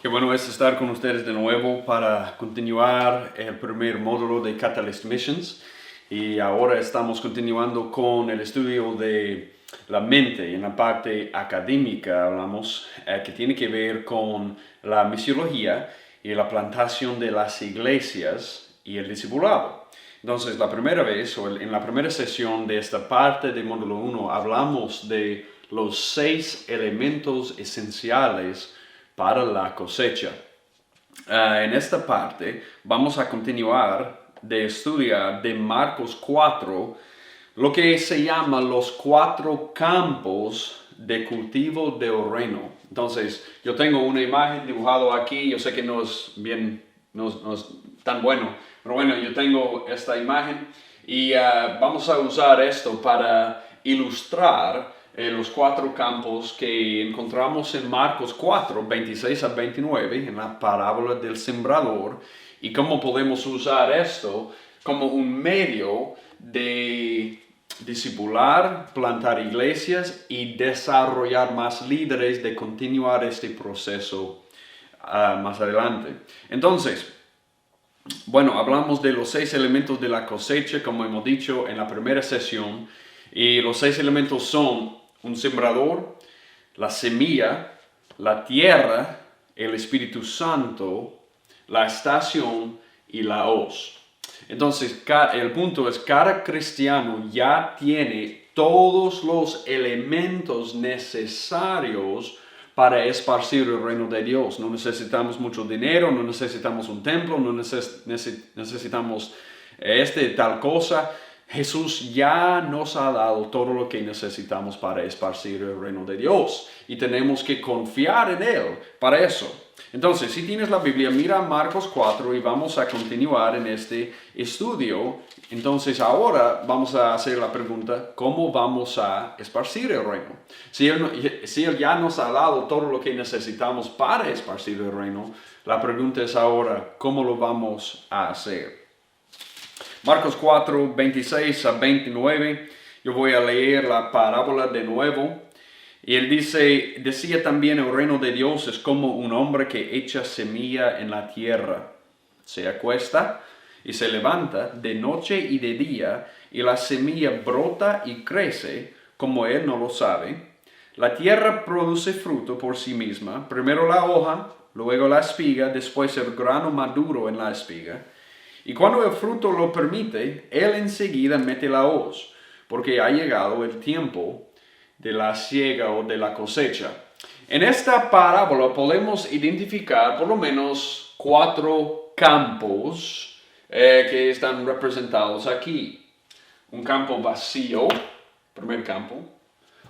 Qué bueno es estar con ustedes de nuevo para continuar el primer módulo de Catalyst Missions. Y ahora estamos continuando con el estudio de la mente. En la parte académica hablamos que tiene que ver con la misiología y la plantación de las iglesias y el discipulado. Entonces, la primera vez, o en la primera sesión de esta parte del módulo 1, hablamos de los 6 elementos esenciales para la cosecha. En esta parte vamos a continuar de estudiar de Marcos 4 lo que se llama los 4 campos de cultivo del reino. Entonces, yo tengo una imagen dibujada aquí. Yo sé que no es tan bueno, pero bueno, yo tengo esta imagen y vamos a usar esto para ilustrar los 4 campos que encontramos en Marcos 4, 26 a 29, en la parábola del sembrador, y cómo podemos usar esto como un medio de discipular, plantar iglesias y desarrollar más líderes, de continuar este proceso más adelante. Entonces, bueno, hablamos de los 6 elementos de la cosecha, como hemos dicho en la primera sesión, y los 6 elementos son un sembrador, la semilla, la tierra, el Espíritu Santo, la estación y la hoz. Entonces, el punto es, cada cristiano ya tiene todos los elementos necesarios para esparcir el reino de Dios. No necesitamos mucho dinero, no necesitamos un templo, no necesitamos tal cosa. Jesús ya nos ha dado todo lo que necesitamos para esparcir el reino de Dios y tenemos que confiar en Él para eso. Entonces, si tienes la Biblia, mira Marcos 4 y vamos a continuar en este estudio. Entonces, ahora vamos a hacer la pregunta, ¿cómo vamos a esparcir el reino? Si Él ya nos ha dado todo lo que necesitamos para esparcir el reino, la pregunta es ahora, ¿cómo lo vamos a hacer? Marcos 4, 26 a 29, yo voy a leer la parábola de nuevo. Y él decía también, el reino de Dios es como un hombre que echa semilla en la tierra. Se acuesta y se levanta de noche y de día, y la semilla brota y crece, como él no lo sabe. La tierra produce fruto por sí misma, primero la hoja, luego la espiga, después el grano maduro en la espiga. Y cuando el fruto lo permite, él enseguida mete la hoz, porque ha llegado el tiempo de la siega o de la cosecha. En esta parábola podemos identificar por lo menos 4 campos que están representados aquí. Un campo vacío, primer campo.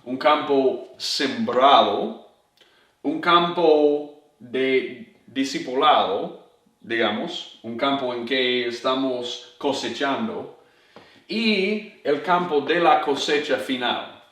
Un campo sembrado. Un campo de discipulado, digamos, un campo en que estamos cosechando, y el campo de la cosecha final.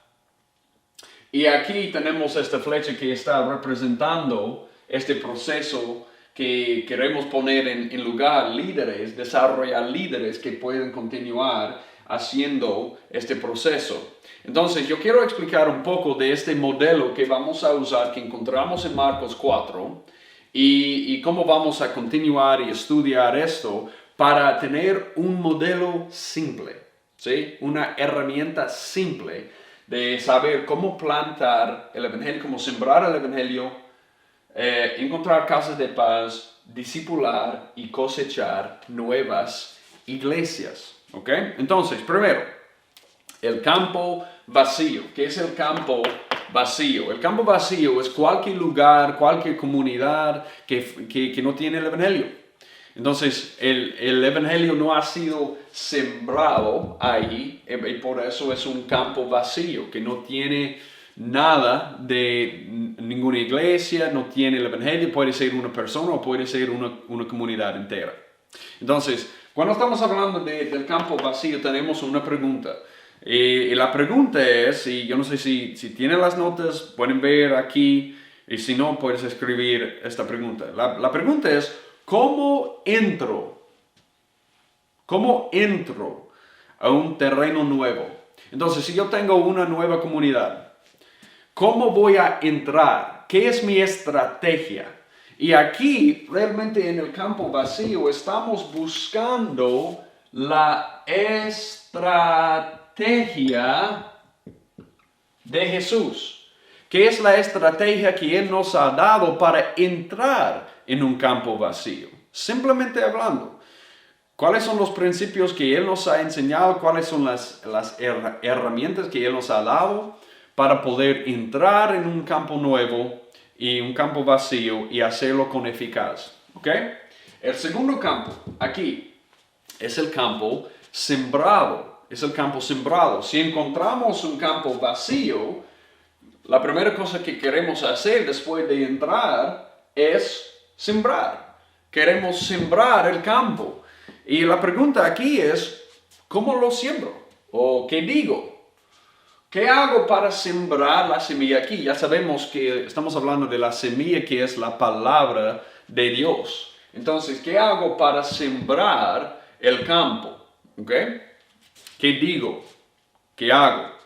Y aquí tenemos esta flecha que está representando este proceso que queremos poner en lugar líderes, desarrollar líderes que pueden continuar haciendo este proceso. Entonces, yo quiero explicar un poco de este modelo que vamos a usar, que encontramos en Marcos 4, y cómo vamos a continuar y estudiar esto para tener un modelo simple, ¿sí? Una herramienta simple de saber cómo plantar el evangelio, cómo sembrar el evangelio, encontrar casas de paz, discipular y cosechar nuevas iglesias. ¿Ok? Entonces, primero, el campo vacío. ¿Qué es el campo vacío? El campo vacío es cualquier lugar, cualquier comunidad que no tiene el evangelio. Entonces, el evangelio no ha sido sembrado ahí, y por eso es un campo vacío, que no tiene nada de ninguna iglesia, no tiene el evangelio. Puede ser una persona o puede ser una comunidad entera. Entonces, cuando estamos hablando del campo vacío, tenemos una pregunta. Y la pregunta es, y yo no sé si tienen las notas, pueden ver aquí, y si no, puedes escribir esta pregunta. La pregunta es, ¿cómo entro a un terreno nuevo? Entonces, si yo tengo una nueva comunidad, ¿cómo voy a entrar? ¿Qué es mi estrategia? Y aquí, realmente en el campo vacío, estamos buscando la estrategia de Jesús. ¿Qué es la estrategia que Él nos ha dado para entrar en un campo vacío? Simplemente hablando, ¿cuáles son los principios que Él nos ha enseñado? ¿Cuáles son las herramientas que Él nos ha dado para poder entrar en un campo nuevo y un campo vacío y hacerlo con eficacia? ¿Ok? El segundo campo, aquí, es el campo sembrado. Es el campo sembrado. Si encontramos un campo vacío, la primera cosa que queremos hacer después de entrar es sembrar. Queremos sembrar el campo. Y la pregunta aquí es, ¿cómo lo siembro? ¿O qué digo? ¿Qué hago para sembrar la semilla aquí? Ya sabemos que estamos hablando de la semilla que es la palabra de Dios. Entonces, ¿qué hago para sembrar el campo? ¿Ok? ¿Qué digo? ¿Qué hago?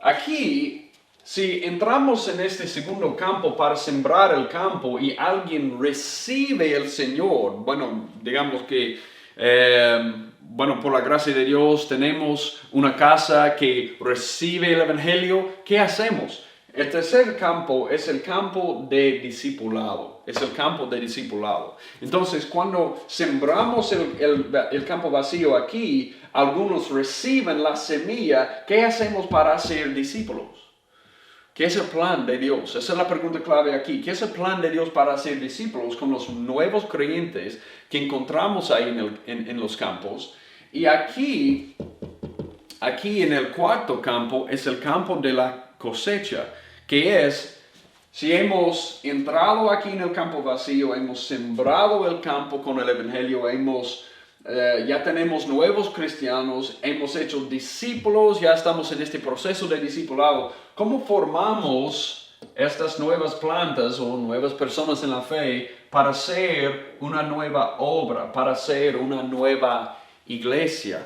Aquí, si entramos en este segundo campo para sembrar el campo y alguien recibe el Señor, bueno, digamos que, por la gracia de Dios tenemos una casa que recibe el Evangelio, ¿qué hacemos? El tercer campo es el campo de discipulado. Es el campo de discipulado. Entonces, cuando sembramos el campo vacío aquí, algunos reciben la semilla. ¿Qué hacemos para ser discípulos? ¿Qué es el plan de Dios? Esa es la pregunta clave aquí. ¿Qué es el plan de Dios para ser discípulos con los nuevos creyentes que encontramos ahí en los campos? Y aquí en el cuarto campo es el campo de la cosecha, que es, si hemos entrado aquí en el campo vacío, hemos sembrado el campo con el Evangelio, ya tenemos nuevos cristianos, hemos hecho discípulos, ya estamos en este proceso de discipulado. ¿Cómo formamos estas nuevas plantas o nuevas personas en la fe para ser una nueva obra, para ser una nueva iglesia?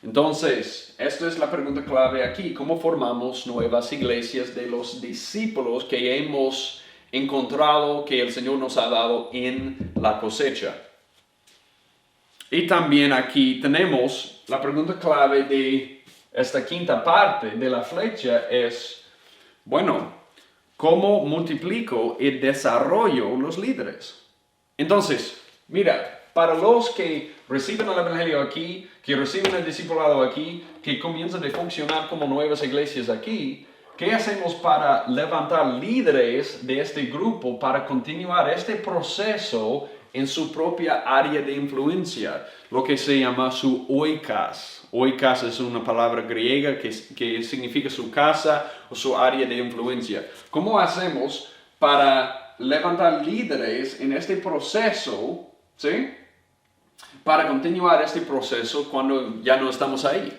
Entonces, esta es la pregunta clave aquí. ¿Cómo formamos nuevas iglesias de los discípulos que hemos encontrado, que el Señor nos ha dado en la cosecha? Y también aquí tenemos la pregunta clave de esta quinta parte de la flecha es, ¿cómo multiplico y desarrollo los líderes? Entonces, mira, para los que reciben el Evangelio aquí, que reciben el discipulado aquí, que comienzan a funcionar como nuevas iglesias aquí, ¿qué hacemos para levantar líderes de este grupo para continuar este proceso en su propia área de influencia? Lo que se llama su oikos. Oikos es una palabra griega que significa su casa o su área de influencia. ¿Cómo hacemos para levantar líderes en este proceso, ¿sí? Para continuar este proceso cuando ya no estamos ahí?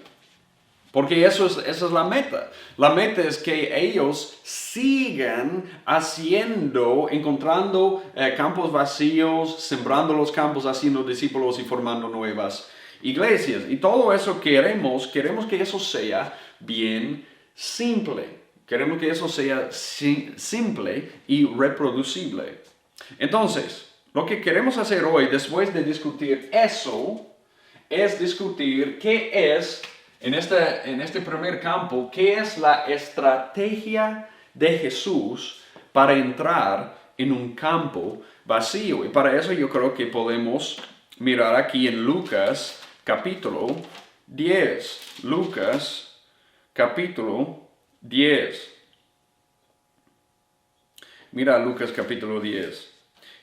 Porque esa es la meta. La meta es que ellos sigan encontrando campos vacíos, sembrando los campos, haciendo discípulos y formando nuevas iglesias. Y todo eso queremos que eso sea bien simple. Queremos que eso sea simple y reproducible. Entonces, lo que queremos hacer hoy, después de discutir eso, es discutir qué es, en este primer campo, qué es la estrategia de Jesús para entrar en un campo vacío. Y para eso yo creo que podemos mirar aquí en Lucas capítulo 10. Lucas capítulo 10. Mira Lucas capítulo 10.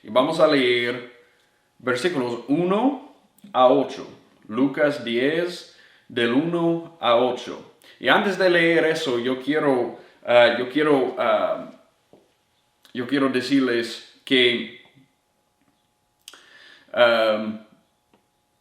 Y vamos a leer versículos 1 a 8. Lucas 10, del 1 a 8. Y antes de leer eso, yo quiero decirles que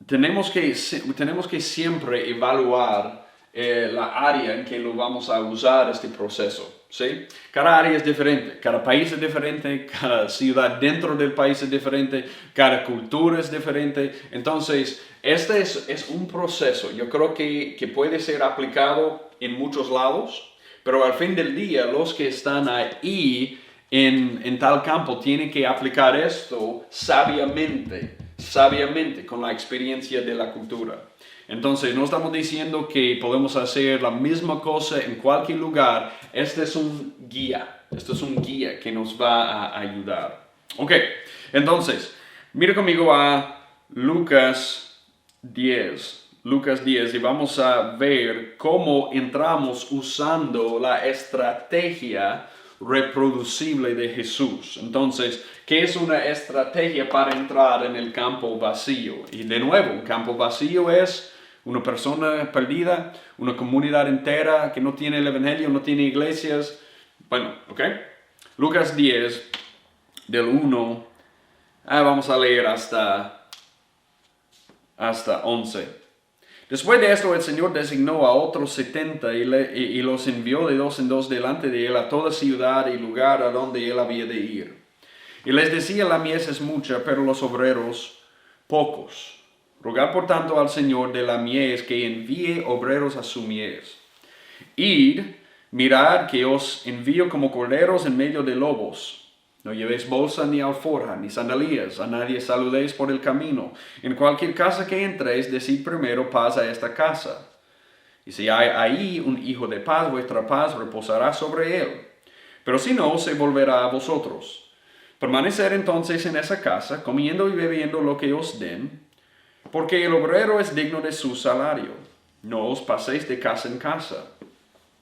tenemos que siempre evaluar la área en que lo vamos a usar este proceso. ¿Sí? Cada área es diferente, cada país es diferente, cada ciudad dentro del país es diferente, cada cultura es diferente. Entonces, este es un proceso. Yo creo que puede ser aplicado en muchos lados, pero al fin del día, los que están ahí en tal campo tiene que aplicar esto sabiamente, con la experiencia de la cultura. Entonces, no estamos diciendo que podemos hacer la misma cosa en cualquier lugar. Este es un guía. Esto es un guía que nos va a ayudar. Ok, entonces, mira conmigo a Lucas 10. Lucas 10 y vamos a ver cómo entramos usando la estrategia reproducible de Jesús. Entonces, ¿qué es una estrategia para entrar en el campo vacío? Y de nuevo, un campo vacío es una persona perdida, una comunidad entera que no tiene el evangelio, no tiene iglesias. Bueno, ok. Lucas 10, del 1, vamos a leer hasta 11. Después de esto, el Señor designó a otros 70 y los envió de dos en dos delante de él a toda ciudad y lugar a donde él había de ir. Y les decía, la mies es mucha, pero los obreros pocos. Rogad por tanto al Señor de la mies que envíe obreros a su mies. Id, mirad que os envío como corderos en medio de lobos. No llevéis bolsa ni alforja, ni sandalias, a nadie saludéis por el camino. En cualquier casa que entréis, decid primero paz a esta casa. Y si hay ahí un hijo de paz, vuestra paz reposará sobre él. Pero si no, se volverá a vosotros. Permanecer entonces en esa casa, comiendo y bebiendo lo que os den, porque el obrero es digno de su salario. No os paséis de casa en casa.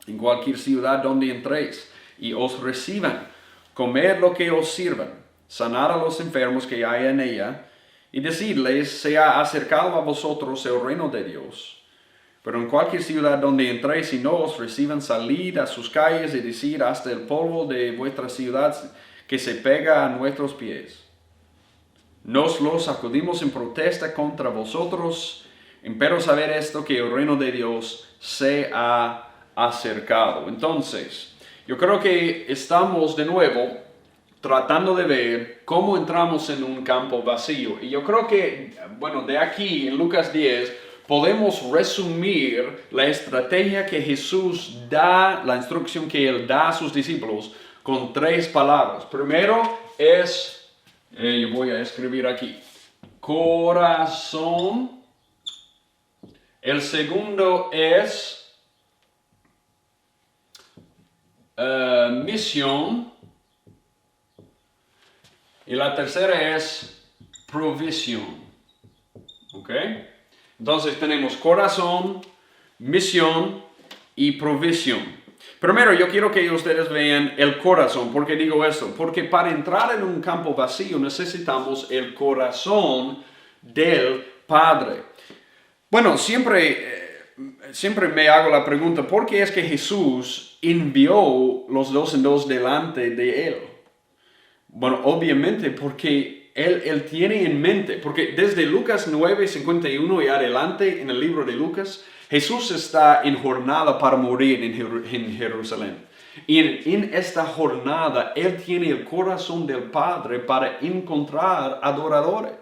En cualquier ciudad donde entréis y os reciban, comed lo que os sirvan, sanad a los enfermos que hay en ella, y decidles, se ha acercado a vosotros el reino de Dios. Pero en cualquier ciudad donde entréis y no os reciban, salid a sus calles y decid hasta el polvo de vuestra ciudad que se pega a nuestros pies. Nos lo sacudimos en protesta contra vosotros, empero saber esto, que el reino de Dios se ha acercado. Entonces, yo creo que estamos de nuevo tratando de ver cómo entramos en un campo vacío. Y yo creo que, bueno, de aquí en Lucas 10 podemos resumir la estrategia que Jesús da, la instrucción que Él da a sus discípulos con 3 palabras. Primero es, yo voy a escribir aquí, corazón. El segundo es misión. Y la tercera es provisión. ¿Ok? Entonces tenemos corazón, misión y provisión. Primero yo quiero que ustedes vean el corazón. ¿Por qué digo esto? Porque para entrar en un campo vacío necesitamos el corazón del Padre. Bueno, siempre me hago la pregunta, ¿por qué es que Jesús envió los 2 en 2 delante de Él? Bueno, obviamente porque Él tiene en mente, porque desde Lucas 9:51 y adelante en el libro de Lucas, Jesús está en jornada para morir en Jerusalén. Y en esta jornada, Él tiene el corazón del Padre para encontrar adoradores.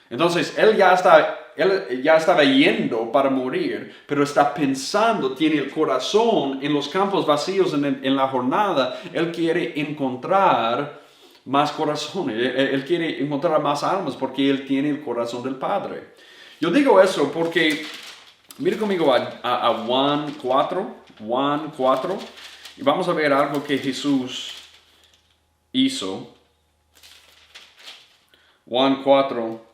Entonces, Él ya estaba yendo para morir, pero está pensando, tiene el corazón en los campos vacíos en la jornada. Él quiere encontrar más corazones, Él quiere encontrar más almas porque Él tiene el corazón del Padre. Yo digo eso porque, mire conmigo a Juan 4, y vamos a ver algo que Jesús hizo. Juan 4.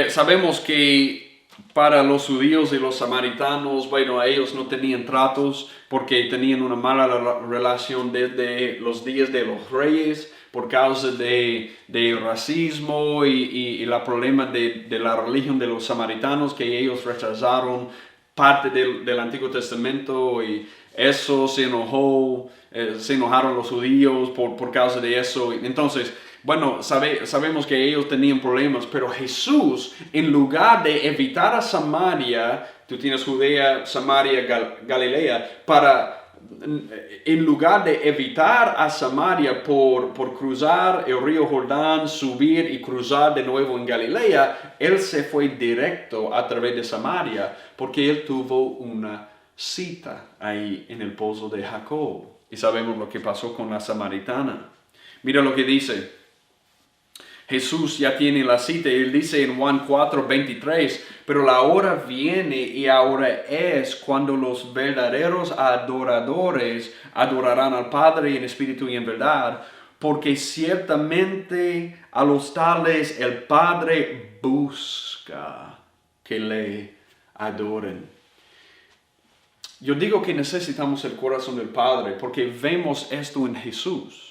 Sabemos que para los judíos y los samaritanos, bueno, ellos no tenían tratos porque tenían una mala relación desde los días de los reyes por causa de racismo y el problema de la religión de los samaritanos, que ellos rechazaron parte del Antiguo Testamento, y eso se enojaron los judíos por causa de eso. Entonces, bueno, sabemos que ellos tenían problemas, pero Jesús, en lugar de evitar a Samaria, tú tienes Judea, Samaria, Galilea, en lugar de evitar a Samaria por cruzar el río Jordán, subir y cruzar de nuevo en Galilea, Él se fue directo a través de Samaria, porque Él tuvo una cita ahí en el pozo de Jacob. Y sabemos lo que pasó con la samaritana. Mira lo que dice. Jesús ya tiene la cita, él dice en Juan 4:23, pero la hora viene y ahora es cuando los verdaderos adoradores adorarán al Padre en espíritu y en verdad, porque ciertamente a los tales el Padre busca que le adoren. Yo digo que necesitamos el corazón del Padre porque vemos esto en Jesús.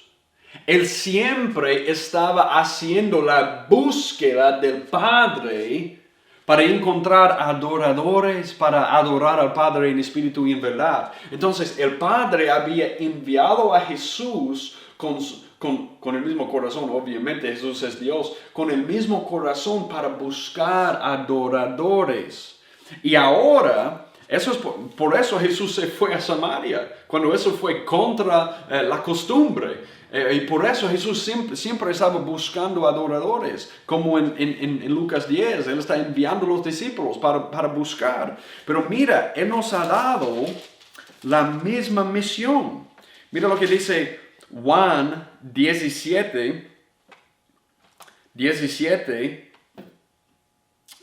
Él siempre estaba haciendo la búsqueda del Padre para encontrar adoradores, para adorar al Padre en espíritu y en verdad. Entonces el Padre había enviado a Jesús con el mismo corazón, obviamente Jesús es Dios, con el mismo corazón para buscar adoradores. Y ahora, eso es por eso Jesús se fue a Samaria, cuando eso fue contra la costumbre. Y por eso Jesús siempre estaba buscando adoradores, como en Lucas 10, Él está enviando a los discípulos para buscar. Pero mira, Él nos ha dado la misma misión. Mira lo que dice Juan 17,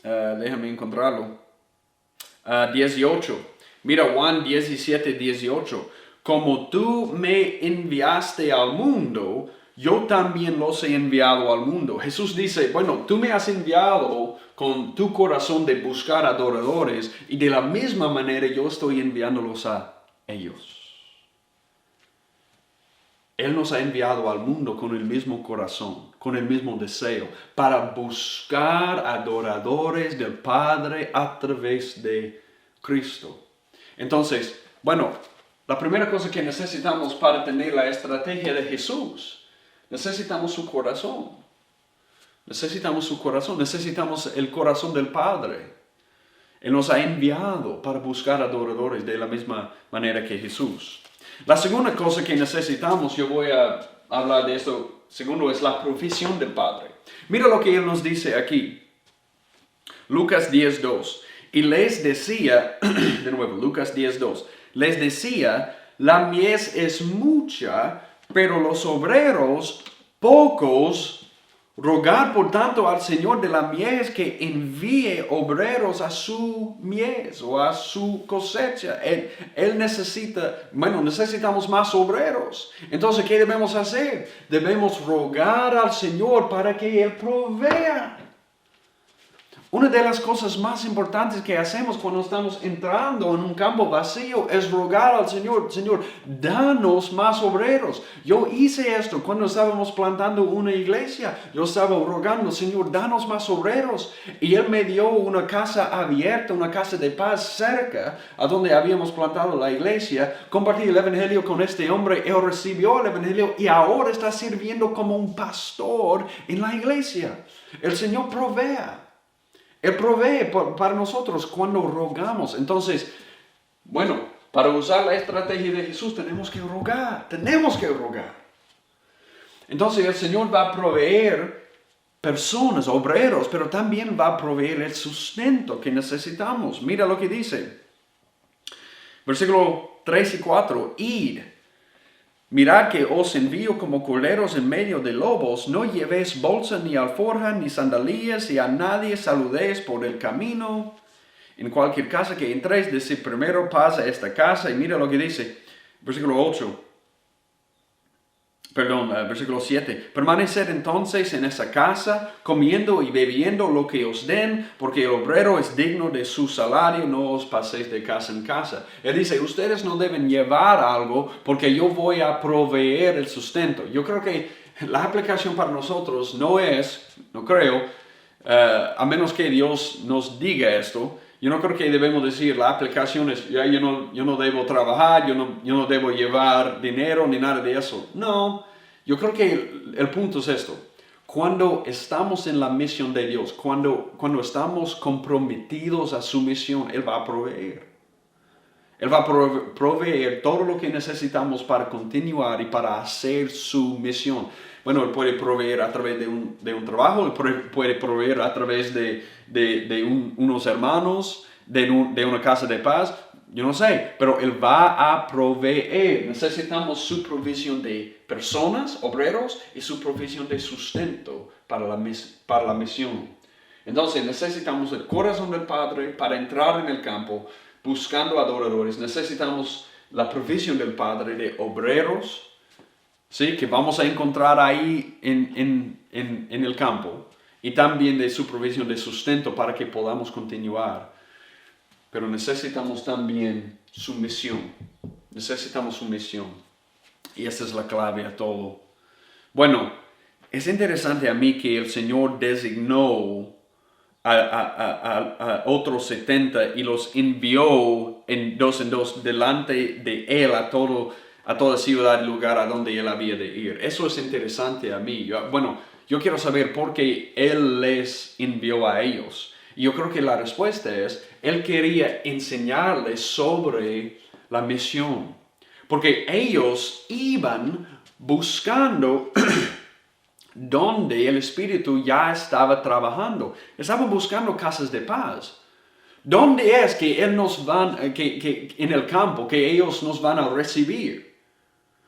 déjame encontrarlo, 18. Mira Juan 17:18. Como tú me enviaste al mundo, yo también los he enviado al mundo. Jesús dice, bueno, tú me has enviado con tu corazón de buscar adoradores y de la misma manera yo estoy enviándolos a ellos. Él nos ha enviado al mundo con el mismo corazón, con el mismo deseo, para buscar adoradores del Padre a través de Cristo. Entonces, bueno, la primera cosa que necesitamos para tener la estrategia de Jesús, necesitamos su corazón. Necesitamos su corazón, necesitamos el corazón del Padre. Él nos ha enviado para buscar adoradores de la misma manera que Jesús. La segunda cosa que necesitamos, yo voy a hablar de esto, segundo es la provisión del Padre. Mira lo que Él nos dice aquí. Lucas 10:2. Y les decía, de nuevo, Lucas 10:2. Les decía, la mies es mucha, pero los obreros pocos. Rogad por tanto al Señor de la mies que envíe obreros a su mies o a su cosecha. Él necesitamos más obreros. Entonces, ¿qué debemos hacer? Debemos rogar al Señor para que Él provea. Una de las cosas más importantes que hacemos cuando estamos entrando en un campo vacío es rogar al Señor, Señor, danos más obreros. Yo hice esto cuando estábamos plantando una iglesia. Yo estaba rogando, Señor, danos más obreros. Y Él me dio una casa abierta, una casa de paz cerca a donde habíamos plantado la iglesia. Compartí el evangelio con este hombre, él recibió el evangelio y ahora está sirviendo como un pastor en la iglesia. El Señor provea. Él provee para nosotros cuando rogamos. Entonces, bueno, para usar la estrategia de Jesús tenemos que rogar. Entonces el Señor va a proveer personas, obreros, pero también va a proveer el sustento que necesitamos. Mira lo que dice. Versículo 3 y 4. Id. Mirad que os envío como corderos en medio de lobos, no llevéis bolsa ni alforja ni sandalias y a nadie saludéis por el camino. En cualquier casa que entréis, decid primero paz a esta casa. Y mira lo que dice, versículo 7. Permaneced entonces en esa casa, comiendo y bebiendo lo que os den, porque el obrero es digno de su salario, no os paséis de casa en casa. Él dice, ustedes no deben llevar algo, porque yo voy a proveer el sustento. Yo creo que la aplicación para nosotros no creo, a menos que Dios nos diga esto, yo no creo que debemos decir, la aplicación es, yo no debo trabajar, yo no debo llevar dinero ni nada de eso. No, yo creo que el punto es esto. Cuando estamos en la misión de Dios, cuando estamos comprometidos a su misión, Él va a proveer. Él va a proveer todo lo que necesitamos para continuar y para hacer su misión. Bueno, Él puede proveer a través de un trabajo, Él puede proveer a través de unos hermanos, de una casa de paz. yo no sé, pero Él va a proveer. Necesitamos su provisión de personas, obreros, y su provisión de sustento para la misión. Entonces necesitamos el corazón del Padre para entrar en el campo buscando adoradores. Necesitamos la provisión del Padre de obreros, ¿sí? Que vamos a encontrar ahí en el campo. Y también de su provisión de sustento para que podamos continuar. Pero necesitamos también su misión. Necesitamos su misión. Y esa es la clave a todo. Bueno, es interesante a mí que el Señor designó a otros 70 y los envió en dos delante de Él a toda ciudad y lugar a donde Él había de ir. Eso es interesante a mí. Yo quiero saber por qué Él les envió a ellos. Y yo creo que la respuesta es, Él quería enseñarles sobre la misión. Porque ellos iban buscando donde el Espíritu ya estaba trabajando. Estaban buscando casas de paz. ¿Dónde es que en el campo, que ellos nos van a recibir?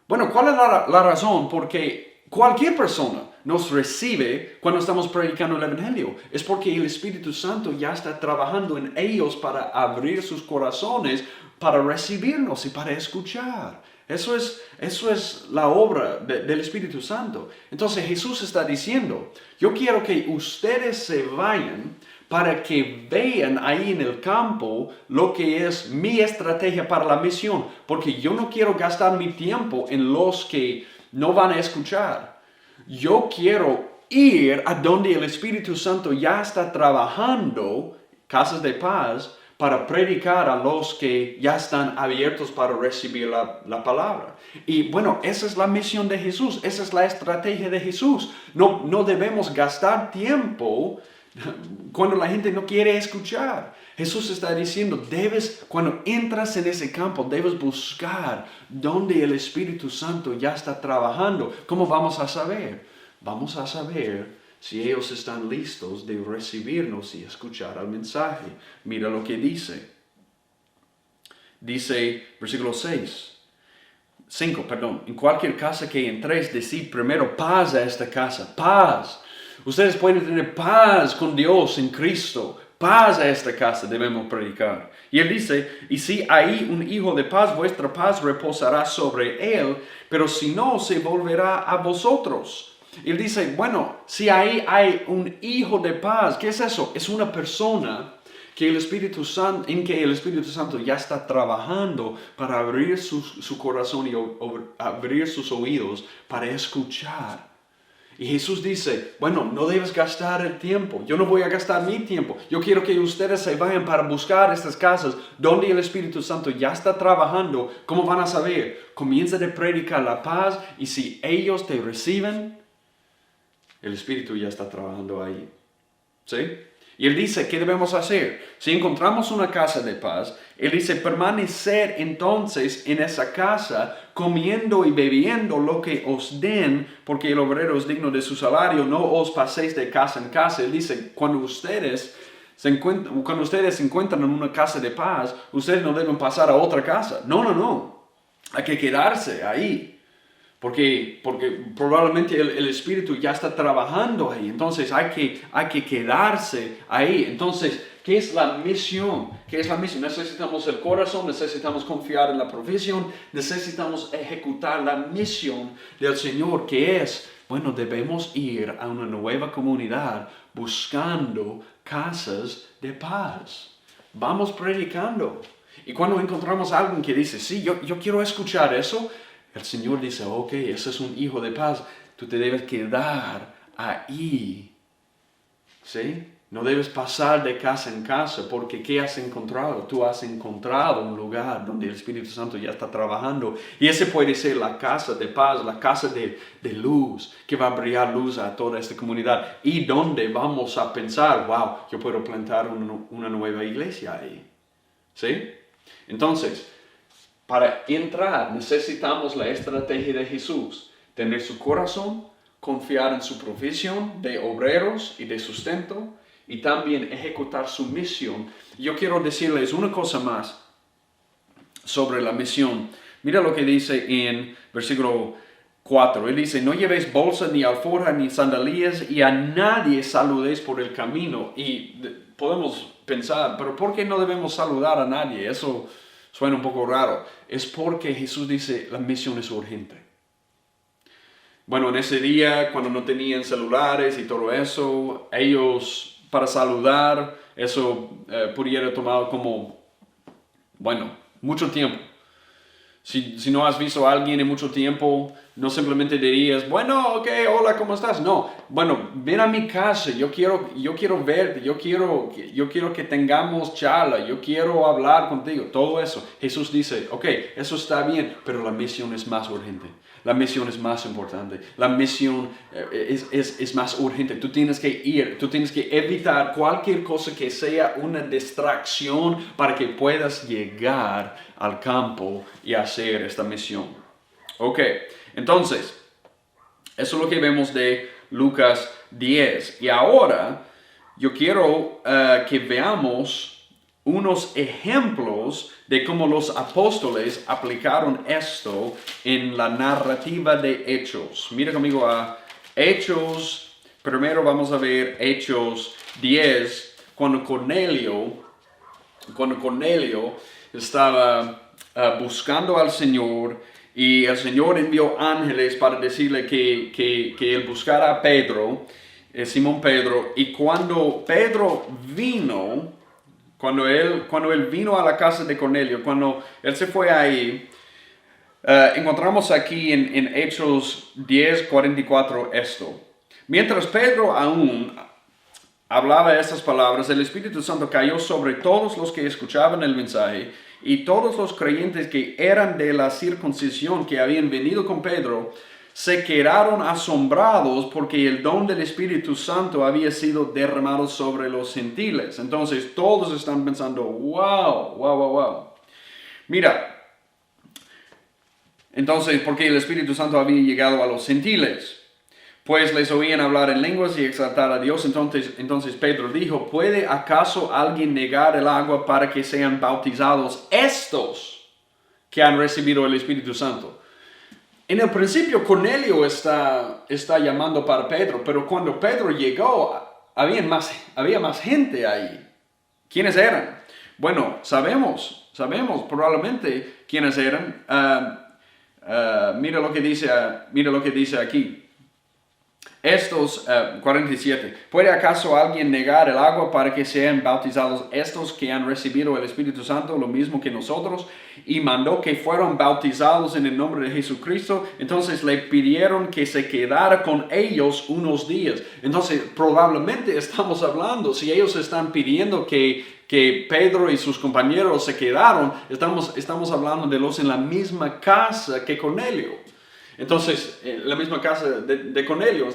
Bueno, ¿cuál es la razón? Porque cualquier persona nos recibe cuando estamos predicando el Evangelio. Es porque el Espíritu Santo ya está trabajando en ellos para abrir sus corazones, para recibirnos y para escuchar. Eso es la obra del Espíritu Santo. Entonces Jesús está diciendo, yo quiero que ustedes se vayan para que vean ahí en el campo lo que es mi estrategia para la misión. Porque yo no quiero gastar mi tiempo en los que no van a escuchar. Yo quiero ir a donde el Espíritu Santo ya está trabajando, casas de paz, para predicar a los que ya están abiertos para recibir la palabra. Y bueno, esa es la misión de Jesús, esa es la estrategia de Jesús. No debemos gastar tiempo cuando la gente no quiere escuchar. Jesús está diciendo, cuando entras en ese campo, debes buscar donde el Espíritu Santo ya está trabajando. ¿Cómo vamos a saber? Vamos a saber si ellos están listos de recibirnos y escuchar el mensaje. Mira lo que dice. Dice, versículo 5, en cualquier casa que entréis, decid primero paz a esta casa, paz. Ustedes pueden tener paz con Dios en Cristo. Paz a esta casa debemos predicar. Y él dice, y si hay un hijo de paz, vuestra paz reposará sobre él, pero si no, se volverá a vosotros. Y él dice, bueno, si ahí hay un hijo de paz, ¿qué es eso? Es una persona en que el Espíritu Santo ya está trabajando para abrir su corazón y abrir sus oídos para escuchar. Y Jesús dice, bueno, no debes gastar el tiempo. Yo no voy a gastar mi tiempo. Yo quiero que ustedes se vayan para buscar estas casas donde el Espíritu Santo ya está trabajando. ¿Cómo van a saber? Comienza a predicar la paz y si ellos te reciben, el Espíritu ya está trabajando ahí. ¿Sí? Y él dice, ¿qué debemos hacer? Si encontramos una casa de paz, él dice, permanecer entonces en esa casa, comiendo y bebiendo lo que os den, porque el obrero es digno de su salario, no os paséis de casa en casa. Él dice, cuando ustedes se encuentran en una casa de paz, ustedes no deben pasar a otra casa. No. Hay que quedarse ahí. Porque probablemente el Espíritu ya está trabajando ahí. Entonces hay que quedarse ahí. Entonces, ¿qué es la misión? ¿Qué es la misión? Necesitamos el corazón, necesitamos confiar en la provisión, necesitamos ejecutar la misión del Señor, que es, bueno, debemos ir a una nueva comunidad buscando casas de paz. Vamos predicando. Y cuando encontramos a alguien que dice, sí, yo quiero escuchar eso, el Señor dice, ok, ese es un hijo de paz, tú te debes quedar ahí, ¿sí? No debes pasar de casa en casa, porque ¿qué has encontrado? Tú has encontrado un lugar donde el Espíritu Santo ya está trabajando, y ese puede ser la casa de paz, la casa de luz, que va a brillar luz a toda esta comunidad, y donde vamos a pensar, wow, yo puedo plantar una nueva iglesia ahí, ¿sí? Entonces, para entrar necesitamos la estrategia de Jesús, tener su corazón, confiar en su provisión de obreros y de sustento y también ejecutar su misión. Yo quiero decirles una cosa más. sobre la misión. Mira lo que dice en versículo 4. Él dice, no llevéis bolsa, ni alforja, ni sandalias, y a nadie saludéis por el camino. Y podemos pensar, pero ¿por qué no debemos saludar a nadie? Eso suena un poco raro. Es porque Jesús dice, la misión es urgente. Bueno, en ese día, cuando no tenían celulares y todo eso, ellos, para saludar, eso pudiera tomar como, bueno, mucho tiempo. Si no has visto a alguien en mucho tiempo, no simplemente dirías, bueno, ok, hola, ¿cómo estás? No, bueno, ven a mi casa, yo quiero verte, yo quiero que tengamos charla, yo quiero hablar contigo, todo eso. Jesús dice, ok, eso está bien, pero la misión es más urgente. La misión es más importante. La misión es más urgente. Tú tienes que ir, tú tienes que evitar cualquier cosa que sea una distracción para que puedas llegar al campo y hacer esta misión. Ok, entonces, eso es lo que vemos de Lucas 10. Y ahora yo quiero que veamos unos ejemplos de cómo los apóstoles aplicaron esto en la narrativa de Hechos. Mira conmigo a Hechos, primero vamos a ver Hechos 10, cuando Cornelio estaba buscando al Señor y el Señor envió ángeles para decirle que él buscara a Pedro, Simón Pedro, y cuando Pedro vino, cuando él vino a la casa de Cornelio, cuando él se fue ahí, encontramos aquí en Hechos 10:44 esto. Mientras Pedro aún hablaba estas palabras, el Espíritu Santo cayó sobre todos los que escuchaban el mensaje, y todos los creyentes que eran de la circuncisión que habían venido con Pedro se quedaron asombrados porque el don del Espíritu Santo había sido derramado sobre los gentiles. Entonces todos están pensando, wow. Mira, entonces, porque el Espíritu Santo había llegado a los gentiles, pues les oían hablar en lenguas y exaltar a Dios. Entonces Pedro dijo, ¿puede acaso alguien negar el agua para que sean bautizados estos que han recibido el Espíritu Santo? En el principio Cornelio está llamando para Pedro, pero cuando Pedro llegó, había más gente ahí. ¿Quiénes eran? Bueno, sabemos probablemente quiénes eran. Mira lo que dice aquí. Estos, 47. ¿Puede acaso alguien negar el agua para que sean bautizados estos que han recibido el Espíritu Santo, lo mismo que nosotros? Y mandó que fueran bautizados en el nombre de Jesucristo. Entonces le pidieron que se quedara con ellos unos días. Entonces probablemente estamos hablando, si ellos están pidiendo que Pedro y sus compañeros se quedaron, estamos hablando de los en la misma casa que Cornelio. Entonces, la misma casa de Cornelio.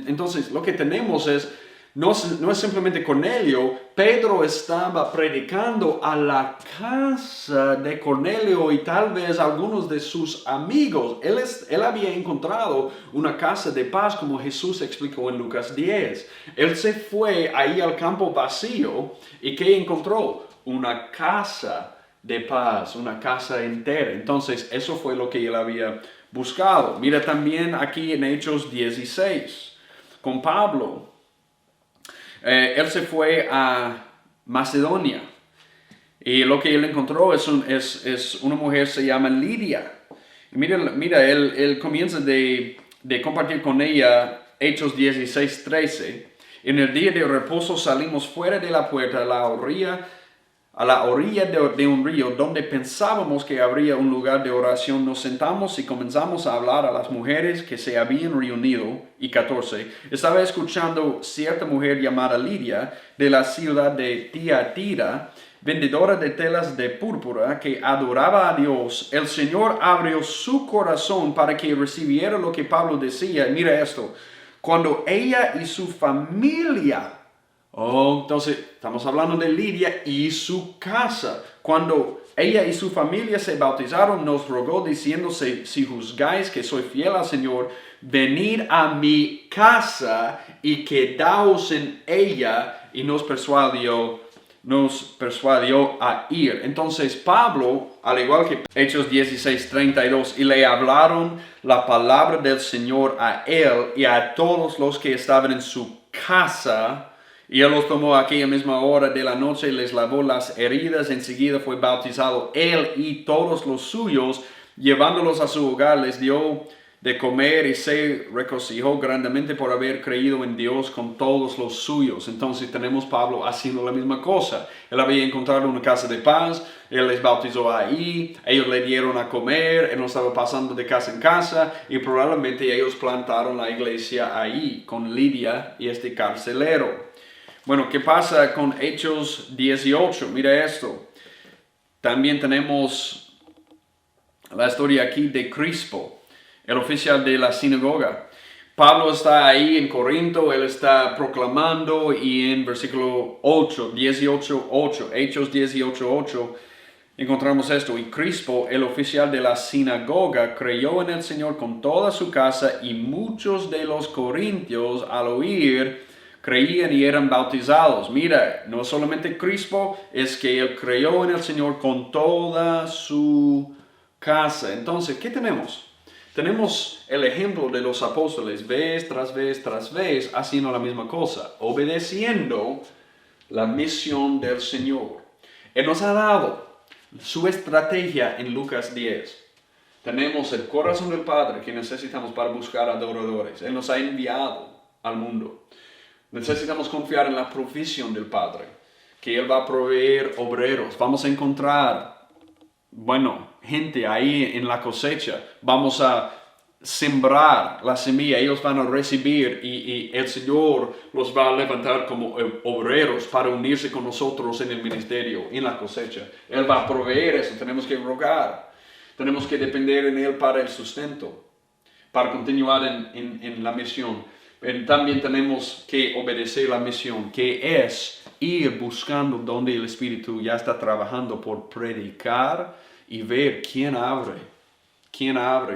Entonces, lo que tenemos es, no es simplemente Cornelio. Pedro estaba predicando a la casa de Cornelio y tal vez algunos de sus amigos. Él había encontrado una casa de paz, como Jesús explicó en Lucas 10. Él se fue ahí al campo vacío y ¿qué encontró? Una casa de paz, una casa entera. Entonces, eso fue lo que él había buscado. Mira también aquí en Hechos 16, con Pablo. Él se fue a Macedonia y lo que él encontró es una mujer, se llama Lidia. Y mira él comienza de compartir con ella Hechos 16:13. En el día de reposo salimos fuera de la puerta a la orilla de un río donde pensábamos que habría un lugar de oración. Nos sentamos y comenzamos a hablar a las mujeres que se habían reunido. Y 14. Estaba escuchando cierta mujer llamada Lidia de la ciudad de Tiatira, vendedora de telas de púrpura, que adoraba a Dios. El Señor abrió su corazón para que recibiera lo que Pablo decía. Mira esto. Cuando ella y su familia... entonces estamos hablando de Lidia y su casa. Cuando ella y su familia se bautizaron, nos rogó diciendo, si juzgáis que soy fiel al Señor, venid a mi casa y quedaos en ella. Y nos persuadió nos persuadió a ir. Entonces Pablo, al igual que Hechos 16:32, y le hablaron la palabra del Señor a él y a todos los que estaban en su casa. Y él los tomó a aquella misma hora de la noche, les lavó las heridas, enseguida fue bautizado él y todos los suyos, llevándolos a su hogar, les dio de comer y se regocijó grandemente por haber creído en Dios con todos los suyos. Entonces tenemos Pablo haciendo la misma cosa. Él había encontrado una casa de paz, él les bautizó ahí, ellos le dieron a comer, él no estaba pasando de casa en casa y probablemente ellos plantaron la iglesia ahí con Lidia y este carcelero. Bueno, ¿qué pasa con Hechos 18? Mira esto. También tenemos la historia aquí de Crispo, el oficial de la sinagoga. Pablo está ahí en Corinto, él está proclamando y en versículo 8, 18:8, Hechos 18:8, encontramos esto. Y Crispo, el oficial de la sinagoga, creyó en el Señor con toda su casa y muchos de los corintios al oír creían y eran bautizados. Mira, no solamente Crispo, es que él creyó en el Señor con toda su casa. Entonces, ¿qué tenemos? Tenemos el ejemplo de los apóstoles, vez tras vez tras vez, haciendo la misma cosa, obedeciendo la misión del Señor. Él nos ha dado su estrategia en Lucas 10. Tenemos el corazón del Padre que necesitamos para buscar adoradores. Él nos ha enviado al mundo. Necesitamos confiar en la provisión del Padre, que Él va a proveer obreros. Vamos a encontrar, gente ahí en la cosecha. Vamos a sembrar la semilla, ellos van a recibir y el Señor los va a levantar como obreros para unirse con nosotros en el ministerio, en la cosecha. Él va a proveer eso, tenemos que rogar, tenemos que depender en Él para el sustento, para continuar en la misión. Pero también tenemos que obedecer la misión, que es ir buscando donde el Espíritu ya está trabajando por predicar y ver quién abre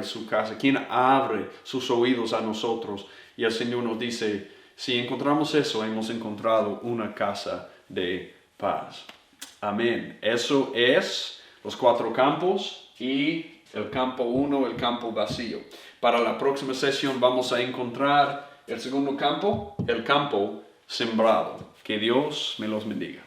su casa, quién abre sus oídos a nosotros. Y el Señor nos dice, si encontramos eso, hemos encontrado una casa de paz. Amén. Eso es los 4 campos y el campo 1, el campo vacío. Para la próxima sesión vamos a encontrar el segundo campo, el campo sembrado. Que Dios me los bendiga.